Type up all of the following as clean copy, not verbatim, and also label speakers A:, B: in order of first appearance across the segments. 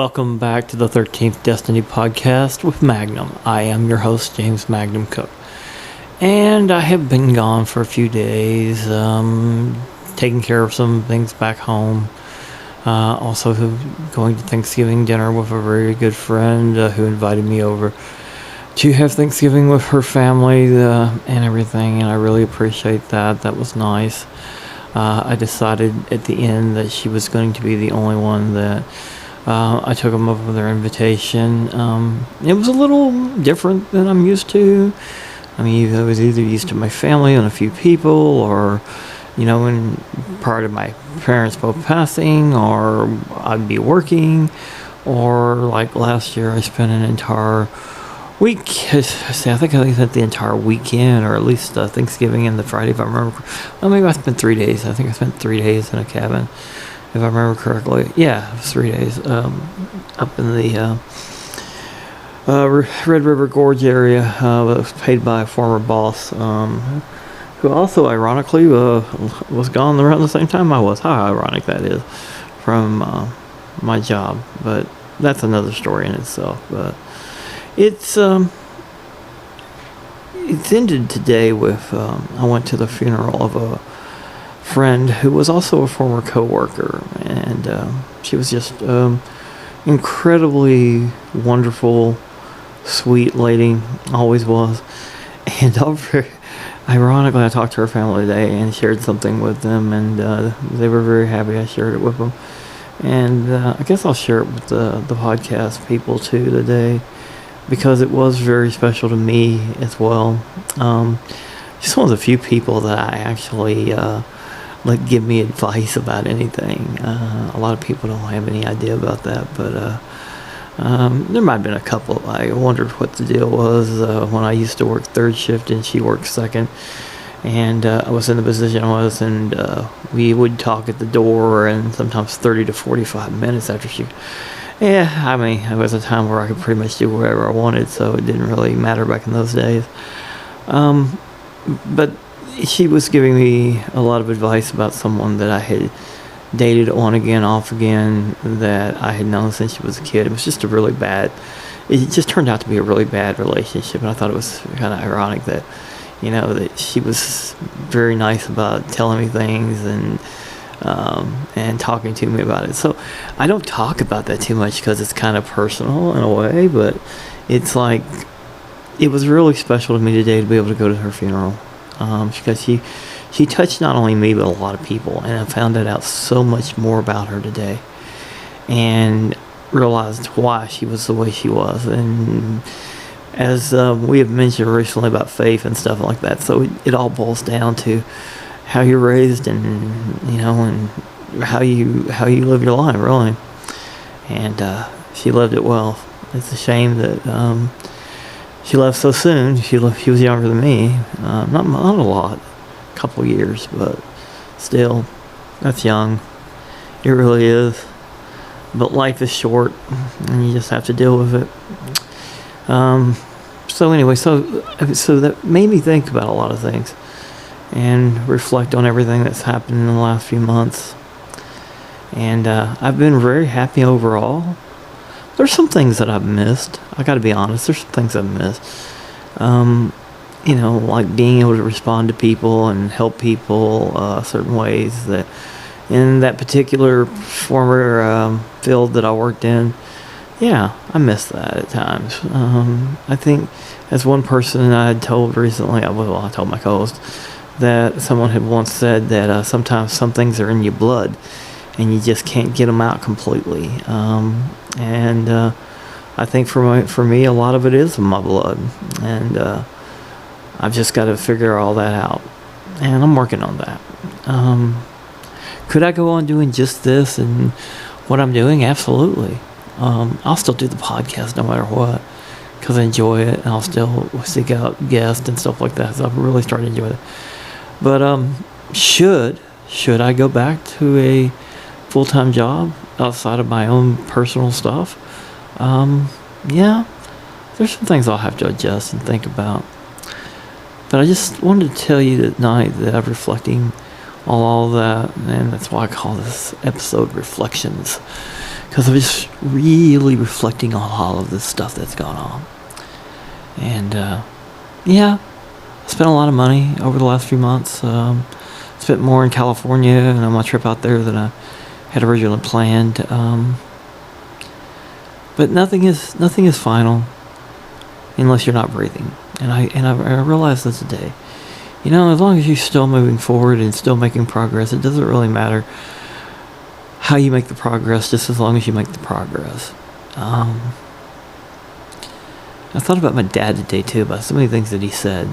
A: Welcome back to the 13th Destiny podcast with Magnum. I am your host, James Magnum Cook. And I have been gone for a few days, taking care of some things back home. Also going to Thanksgiving dinner with a very good friend who invited me over to have Thanksgiving with her family and everything. And I really appreciate that. That was nice. I decided at the end that she was going to be the only one that I took them up with their invitation. It was a little different than I'm used to. I mean, I was either used to my family and a few people, or, when prior to my parents both passing, or I'd be working, or like last year I spent an entire week. I think I spent the entire weekend, or at least Thanksgiving and the Friday, if I remember. Well, maybe I spent 3 days. I think I spent 3 days in a cabin, if I remember correctly. Yeah, it was 3 days up in the Red River Gorge area. That was paid by a former boss, who also, ironically, was gone around the same time I was. How ironic that is, from my job. But that's another story in itself. But it's ended today with I went to the funeral of a friend who was also a former co-worker, and she was just incredibly wonderful, sweet lady, always was. And ironically, I talked to her family today and shared something with them, and they were very happy I shared it with them. And I guess I'll share it with the podcast people too today, because it was very special to me as well. Just one of the few people that I actually give me advice about anything. A lot of people don't have any idea about that, but there might have been a couple. I wondered what the deal was when I used to work third shift and she worked second, and I was in the position I was, and we would talk at the door, and sometimes 30 to 45 minutes after she... Yeah, I mean, it was a time where I could pretty much do whatever I wanted, so it didn't really matter back in those days. But she was giving me a lot of advice about someone that I had dated on again, off again, that I had known since she was a kid. It was just it just turned out to be a really bad relationship, and I thought it was kind of ironic that, that she was very nice about telling me things and talking to me about it. So I don't talk about that too much because it's kind of personal in a way, but it's like, it was really special to me today to be able to go to her funeral, because she touched not only me but a lot of people, and I found out so much more about her today and realized why she was the way she was. And as we have mentioned recently about faith and stuff like that, so it all boils down to how you're raised, and and how you live your life, really. And she lived it well. It's a shame that she left so soon. She was younger than me, not a lot, a couple years, but still, that's young. It really is. But life is short, and you just have to deal with it. So anyway, so that made me think about a lot of things and reflect on everything that's happened in the last few months. And I've been very happy overall. There's some things that I've missed. I gotta be honest, there's some things I've missed. Like being able to respond to people and help people certain ways. That in that particular former field that I worked in, yeah, I miss that at times. I think, as one person I had told recently, I told my co-host, that someone had once said that sometimes some things are in your blood and you just can't get them out completely. And I think for me, a lot of it is in my blood, and I've just got to figure all that out, and I'm working on that. Could I go on doing just this and what I'm doing? Absolutely. I'll still do the podcast no matter what, because I enjoy it, and I'll still seek out guests and stuff like that. So I'm really starting to enjoy it. But should I go back to a full-time job outside of my own personal stuff? Yeah, there's some things I'll have to adjust and think about. But I just wanted to tell you tonight that I'm reflecting on all that, and that's why I call this episode Reflections. because I'm just really reflecting on all of this stuff that's gone on. And yeah, I spent a lot of money over the last few months. Spent more in California and on my trip out there than I had originally planned. But nothing is final unless you're not breathing. And I realized this today. You know, as long as you're still moving forward and still making progress, it doesn't really matter how you make the progress, just as long as you make the progress. I thought about my dad today too, about so many things that he said.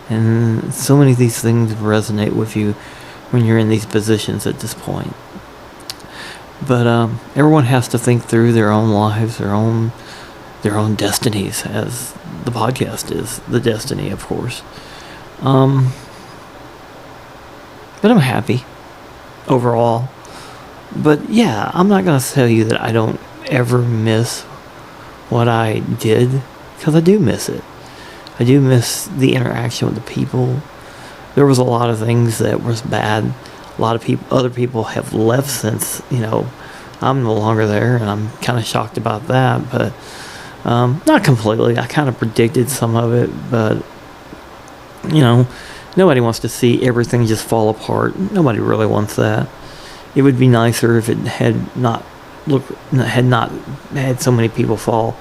A: And so many of these things resonate with you when you're in these positions at this point. But everyone has to think through their own lives, their own destinies, as the podcast is the destiny, of course. But I'm happy overall. But yeah, I'm not going to tell you that I don't ever miss what I did, because I do miss it. I do miss the interaction with the people. There was a lot of things that was bad. A lot of other people have left since, I'm no longer there, and I'm kind of shocked about that. But not completely. I kind of predicted some of it, but nobody wants to see everything just fall apart. Nobody really wants that. It would be nicer if it had not had so many people fall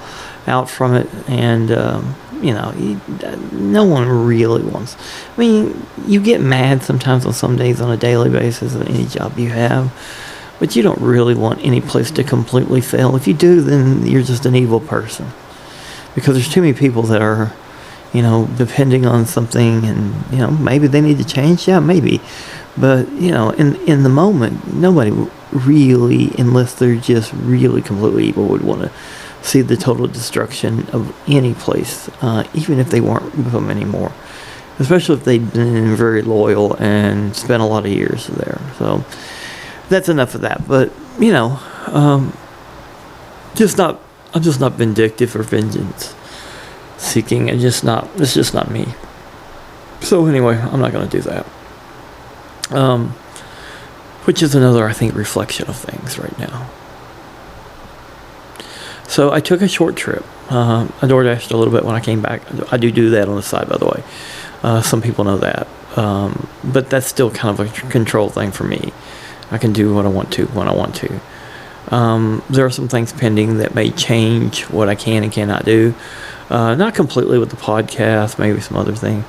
A: out from it, and no one really wants. I mean, you get mad sometimes on some days on a daily basis in any job you have, but you don't really want any place to completely fail. If you do, then you're just an evil person, because there's too many people that are, depending on something, and maybe they need to change. Yeah, maybe, but in the moment, nobody really, unless they're just really completely evil, would want to see the total destruction of any place, even if they weren't with them anymore, especially if they'd been very loyal and spent a lot of years there. So that's enough of that. But I'm just not vindictive or vengeance seeking. It's just not me. So anyway, I'm not going to do that. Which is another, I think, reflection of things right now. So I took a short trip. I DoorDashed a little bit when I came back. I do that on the side, by the way. Some people know that. But that's still kind of a control thing for me. I can do what I want to when I want to. There are some things pending that may change what I can and cannot do. Not completely with the podcast, maybe some other things.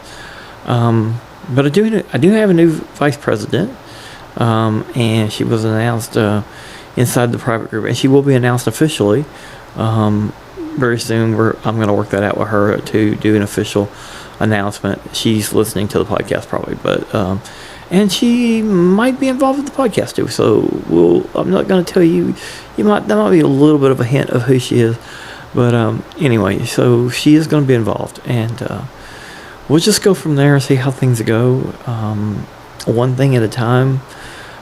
A: But I do have a new vice president. And she was announced inside the private group, and she will be announced officially very soon. I'm going to work that out with her to do an official announcement. She's listening to the podcast probably, but and she might be involved with the podcast too. So I'm not going to tell you. That might be a little bit of a hint of who she is, but anyway, so she is going to be involved, and we'll just go from there and see how things go. One thing at a time.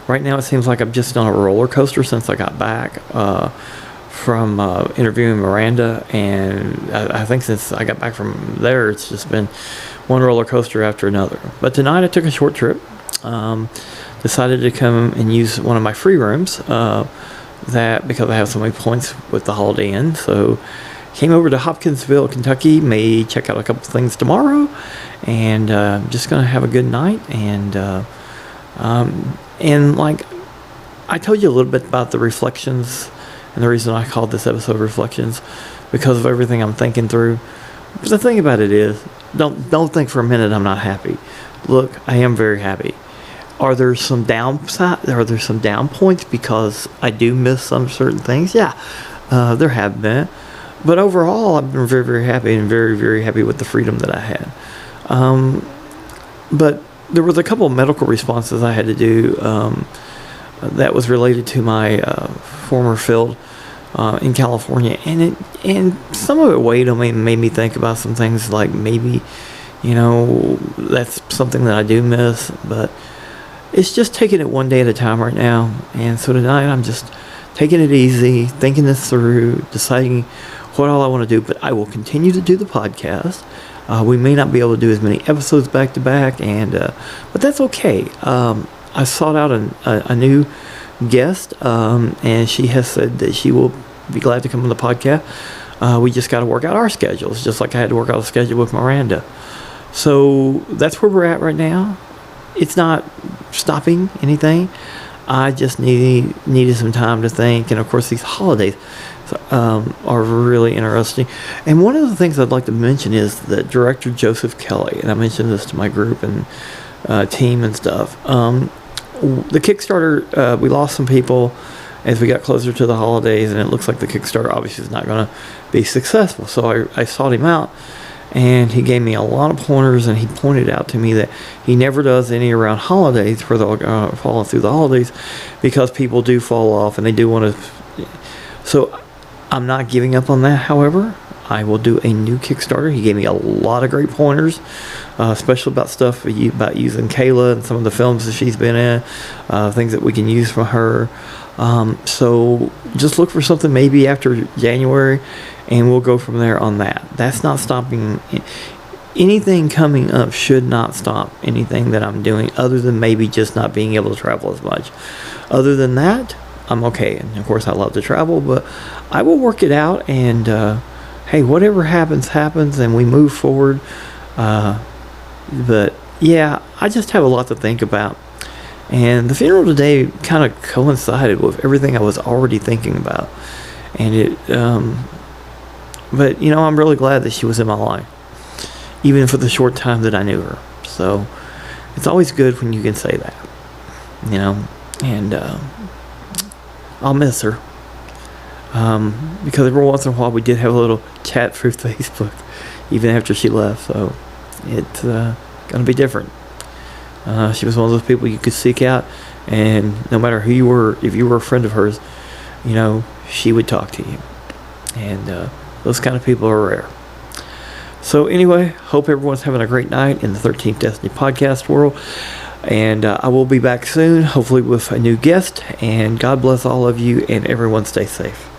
A: Right now, it seems like I'm just on a roller coaster since I got back from interviewing Miranda, and I think since I got back from there, it's just been one roller coaster after another. But tonight, I took a short trip. Decided to come and use one of my free rooms because I have so many points with the Holiday Inn. So came over to Hopkinsville, Kentucky. May check out a couple things tomorrow, and just gonna have a good night. And like I told you a little bit about the reflections, and the reason I called this episode Reflections, because of everything I'm thinking through. But the thing about it is, don't think for a minute I'm not happy. Look, I am very happy. Are there some downside? Are there some down points because I do miss some certain things? Yeah, there have been. But overall, I've been very, very happy, and very, very happy with the freedom that I had. But there was a couple of medical responses I had to do that was related to my former field in California, and some of it weighed on me and made me think about some things, like maybe that's something that I do miss, but it's just taking it one day at a time right now. And so tonight I'm just taking it easy, thinking this through, deciding what all I want to do. But I will continue to do the podcast. We may not be able to do as many episodes back to back, but that's okay. I sought out a new guest, and she has said that she will be glad to come on the podcast. We just got to work out our schedules, just like I had to work out a schedule with Miranda. So that's where we're at right now. It's not stopping anything. I just needed some time to think, and of course these holidays are really interesting. And one of the things I'd like to mention is that director Joseph Kelly, and I mentioned this to my group and team and stuff. The Kickstarter, we lost some people as we got closer to the holidays, and it looks like the Kickstarter obviously is not going to be successful. So I sought him out, and he gave me a lot of pointers, and he pointed out to me that he never does any around holidays where they'll fall through the holidays, because people do fall off and they do want to. So I'm not giving up on that. However, I will do a new Kickstarter. He gave me a lot of great pointers, especially about stuff about using Kayla and some of the films that she's been in, things that we can use from her. So just look for something maybe after January, and we'll go from there on that. That's not stopping. Anything coming up should not stop anything that I'm doing, other than maybe just not being able to travel as much. Other than that, I'm okay. And of course, I love to travel, but I will work it out. And hey, whatever happens, happens, and we move forward. But yeah, I just have a lot to think about. And the funeral today kind of coincided with everything I was already thinking about. And but I'm really glad that she was in my life, even for the short time that I knew her. So it's always good when you can say that, and I'll miss her. Because every once in a while we did have a little chat through Facebook, even after she left. So it's gonna be different. She was one of those people you could seek out, and no matter who you were, if you were a friend of hers, she would talk to you. And those kind of people are rare. So anyway, hope everyone's having a great night in the 13th Destiny podcast world. And I will be back soon, hopefully with a new guest. And God bless all of you, and everyone stay safe.